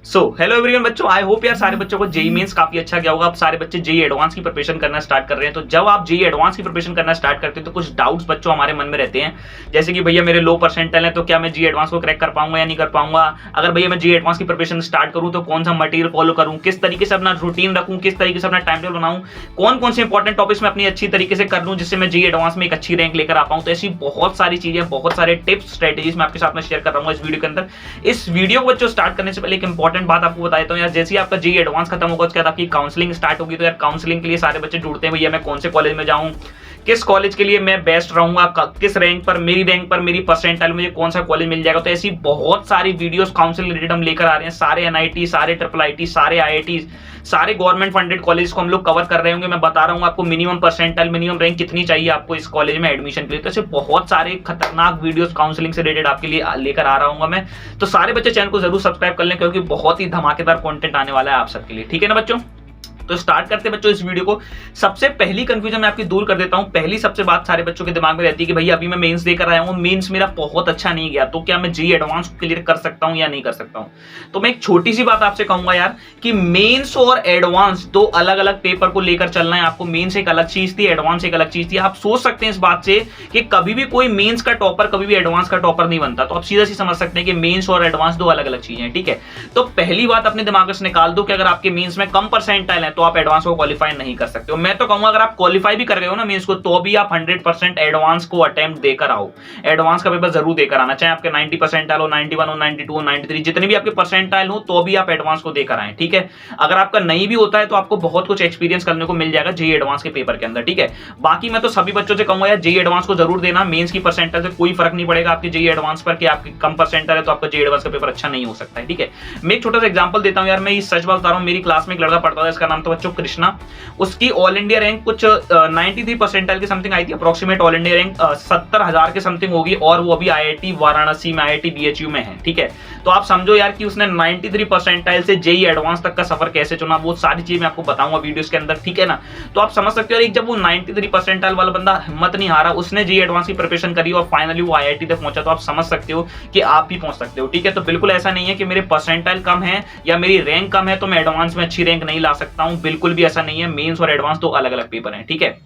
Hello everyone बच्चों, I hope यार सारे बच्चों को जेई मेंस काफी अच्छा गया होगा। अब सारे बच्चे जेई एडवांस की प्रिपरेशन करना स्टार्ट कर रहे हैं। तो जब आप जेई एडवांस की प्रिपरेशन करना स्टार्ट करते हैं तो कुछ डाउट्स बच्चों हमारे मन में रहते हैं, जैसे कि भैया मेरे लो परसेंटाइल है तो क्या मैं जेई एडवांस को क्रैक कर पाऊंगा या नहीं कर पाऊंगा। अगर भैया मैं जेई एडवांस की प्रिपरेशन स्टार्ट करूं तो कौन सा मटेरियल फॉलो करूं, किस तरीके से अपना रूटीन रखूं, किस तरीके से अपना टाइम टेबल बनाऊं, कौन कौन से इंपॉर्टेंट टॉपिक्स में अपनी अच्छी तरीके से कर लूं जिससे मैं जेई एडवांस में एक अच्छी रैंक लेकर आ पाऊं। तो ऐसी बहुत सारी चीजें, बहुत सारे टिप्स, स्ट्रेटेजीज मैं आपके साथ में शेयर कर रहा हूं इस वीडियो के अंदर। इस वीडियो को बच्चों स्टार्ट करने से पहले एक इंपॉर्टेंट बात आपको बता देता हूं यार, जैसे ही आपका जेई एडवांस खत्म होगा उसके बाद आपकी काउंसलिंग स्टार्ट होगी। तो यार काउंसलिंग के लिए सारे बच्चे जुड़ते हैं, भैया मैं कौन से कॉलेज में जाऊं, किस कॉलेज के लिए मैं बेस्ट रहूंगा, किस रैंक पर, मेरी रैंक पर, मेरी परसेंटाइल मुझे कौन सा कॉलेज मिल जाएगा। तो ऐसी बहुत सारी वीडियोस काउंसलिंग रिलेटेड हम लेकर आ रहे हैं। सारे एनआईटी, सारे ट्रिपल आईटी, सारे आईआईटी, सारे गवर्नमेंट फंडेड कॉलेज को हम लोग कवर कर रहे होंगे। मैं बता रहा हूं आपको मिनिमम परसेंटाइल, मिनिमम रैंक कितनी चाहिए आपको इस कॉलेज में एडमिशन के लिए। तो ऐसे बहुत सारे खतरनाक वीडियोस काउंसलिंग से रिलेटेड आपके लिए लेकर आ रहा हूं मैं। तो सारे बच्चे चैनल को जरूर सब्सक्राइब कर लें क्योंकि बहुत ही धमाकेदार कंटेंट आने वाला है आप सबके लिए। ठीक है ना बच्चों, तो स्टार्ट करते हैं बच्चों इस वीडियो को। सबसे पहली कंफ्यूजन मैं आपकी दूर कर देता हूं। पहली सबसे बात सारे बच्चों के दिमाग में रहती है कि भैया अभी मैं मेंस देकर आया हूं, मेंस मेरा बहुत अच्छा नहीं गया, तो क्या मैं जेई एडवांस को क्लियर कर सकता हूं या नहीं कर सकता हूं। तो मैं एक छोटी सी बात आपसे कहूंगा यार कि मेंस और एडवांस दो अलग अलग पेपर को लेकर चलना है आपको। मेंस एक अलग चीज थी, एडवांस एक अलग चीज थी। आप सोच सकते हैं इस बात से कि कभी भी कोई मेंस का टॉपर कभी भी एडवांस का टॉपर नहीं बनता। तो आप सीधा सी समझ सकते हैं कि मेंस और एडवांस दो अलग अलग चीजें हैं। ठीक है, तो पहली बात अपने दिमाग से निकाल दो कि अगर आपके मेंस में कम परसेंटाइल है तो आप एडवांस को क्वालिफाई नहीं कर सकते हो। मैं तो कहूंगा अगर आप क्वालिफाई भी कर गए हो ना मेंस को तो भी आप 100% एडवांस को अटेम्प्ट देकर आओ। एडवांस का पेपर जरूर देकर आना, चाहे आपके 90 परसेंटाइल हो, 91 हो, 92 हो, 93, जितने भी आपके परसेंटाइल हो तो भी आप एडवांस को देकर आए। ठीक है, अगर आपका नहीं भी होता है तो आपको बहुत कुछ एक्सपीरियंस करने को मिल जाएगा जेई एडवांस के पेपर के अंदर। ठीक है, बाकी मैं तो सभी बच्चों से कहूंगा यार जेई एडवांस को जरूर देना। मेंस की परसेंटाइल से कोई फर्क नहीं पड़ेगा आपके जेई एडवांस पर कि आपकी कम परसेंटाइल है तो आपका जेई एडवांस का पेपर अच्छा नहीं हो सकता है। ठीक है, मैं एक छोटा सा एग्जांपल देता हूं यार, मैं सच बात बता रहा हूं। मेरी क्लास में एक लड़का पढ़ता था, इसका नाम था बच्चों कृष्णा। उसकी ऑल इंडिया रैंक कुछ 93 परसेंटाइल की समथिंग आई थी, अप्रोक्सीमेट ऑल इंडिया रैंक 70,000 के समथिंग होगी, और वो अभी आईआईटी वाराणसी में, आईआईटी बीएचयू में है। ठीक है, तो आप समझो यार कि उसने 93 परसेंटाइल से जेई एडवांस तक का सफर कैसे चुना, वो सारी चीज मैं आपको बताऊंगा वीडियोस के अंदर। ठीक है ना, तो आप समझ सकते हो एक जब वो 93 परसेंटाइल वाला बंदा हिम्मत नहीं हारा, उसने जेई एडवांस की प्रिपरेशन करी और फाइनली वो आईआईटी तक पहुंचा, तो आप समझ सकते हो कि आप भी पहुंच सकते हो। ठीक है, तो बिल्कुल ऐसा नहीं है कि मेरे परसेंटाइल कम है या मेरी रैंक कम है तो मैं एडवांस में अच्छी रैंक नहीं ला सकता हूं, बिल्कुल भी ऐसा नहीं है। मेंस और एडवांस तो अलग अलग पेपर हैं। ठीक है,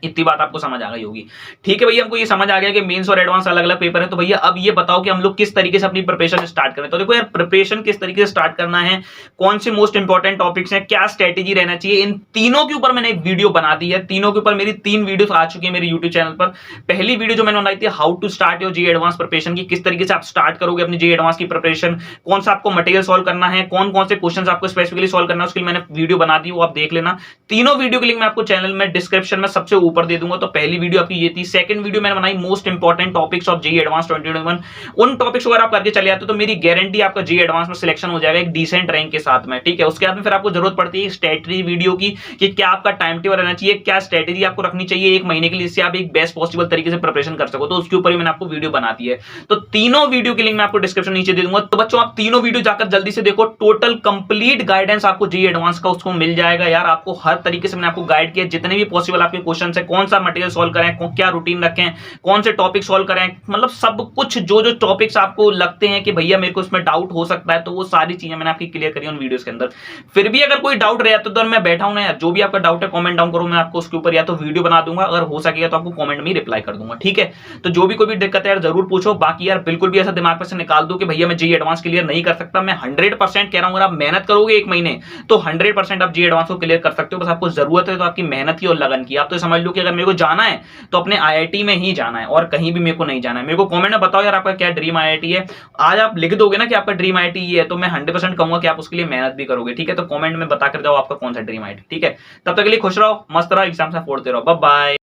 इतनी बात आपको समझ आ गई होगी। ठीक है भैया, हमको ये समझ आ गया कि मेंस और एडवांस अलग अलग पेपर है। तो भैया अब ये बताओ कि हम लोग किस तरीके से अपनी प्रिपरेशन स्टार्ट करें। तो देखो यार, प्रिपरेशन किस तरीके से स्टार्ट करना है, कौन से मोस्ट इंपॉर्टेंट टॉपिक्स हैं, क्या स्ट्रेटेजी रहना चाहिए, इन तीनों के ऊपर मैंने एक वीडियो बना दी है। तीनों के ऊपर मेरी 3 वीडियोस आ चुकी है मेरे यूट्यूब चैनल पर। पहली वीडियो जो मैंने बनाई थी how to start your JEE advance preparation की, किस तरीके से आप स्टार्ट करोगे अपनी जेई एडवांस की प्रिपरेशन, कौन सा आपको मटेरियल सॉल्व करना है, कौन कौन से क्वेश्चन आपको स्पेसिफिकली सॉल्व करना है, उसके लिए मैंने वीडियो बना दी, वो आप देख लेना। तीनों वीडियो के लिंक मैं आपको चैनल में डिस्क्रिप्शन में सबसे ऊपर दे दूंगा। तो पहली वीडियो आपकी ये थी। सेकंड वीडियो मैंने बनाई most important topics of JEE advance 2021। उन टॉपिक्स अगर आप करके चले आते हो तो मेरी गारंटी आपका जेई एडवांस में सिलेक्शन हो जाएगा एक डिसेंट रैंक के साथ में। ठीक है, उसके बाद में फिर आपको जरूरत पड़ती है स्ट्रेटजी वीडियो की कि क्या आपका टाइम टेबल रहना चाहिए, क्या स्ट्रेटजी आपको रखनी चाहिए एक महीने के लिए, जिससे आप एक बेस्ट पॉसिबल तरीके से प्रिपरेशन कर सको। तो उसके ऊपर भी मैंने आपको वीडियो बना दी है। तो तीनों वीडियो की लिंक मैं आपको डिस्क्रिप्शन नीचे दे दूंगा। तो बच्चों आप तीनों वीडियो जाकर जल्दी से देखो, टोटल कंप्लीट गाइडेंस आपको जेई एडवांस का उसको मिल जाएगा यार। आपको हर तरीके से मैंने आपको गाइड किया, जितने भी पॉसिबल आपके क्वेश्चन है, कौन सा मटेरियल सॉल्व करें, क्या रूटीन रखें, कौन से टॉपिक सॉल्व करें, मतलब सब कुछ जो जो टॉपिक्स आपको लगते हैं कि भैया मेरे को इसमें डाउट हो सकता है, तो वो सारी चीजें मैंने आपकी क्लियर करी उन वीडियोस के अंदर। फिर भी अगर कोई डाउट रह जाता तो मैं बैठा हूं ना यार, जो भी आपका डाउट है कमेंट डाउन करो, मैं आपको उसके ऊपर या तो वीडियो बना दूंगा, अगर हो सकेगा तो आपको कमेंट में रिप्लाई कर दूंगा। ठीक है, तो जो भी कोई भी दिक्कत है यार जरूर पूछो। बाकी यार बिल्कुल भी ऐसा दिमाग पर से निकाल दो कि भैया मैं जेई एडवांस क्लियर नहीं कर सकता। मैं 100% कह रहा हूं, अगर आप मेहनत करोगे एक महीने तो 100% आप जेई एडवांस को क्लियर कर सकते हो। बस आपको जरूरत है तो आपकी मेहनत की और लगन की। आप तो समझ लो कि अगर मेरे को जाना है तो अपने आईआईटी में ही जाना है और कहीं भी मेरे को नहीं जाना है। मेरे को कमेंट में बताओ यार आपका क्या ड्रीम आईआईटी है। आज आप लिख दोगे ना कि आपका ड्रीम आईआईटी ये है, तो मैं 100% कहूंगा कि आप उसके लिए मेहनत भी करोगे। ठीक है, तो कमेंट में बता कर जाओ आपका कौन सा ड्रीम आईआईटी। ठीक है, तब तक के लिए खुश रहो, मस्त रहो, एग्जाम से फोड़ते रहो। Bye bye.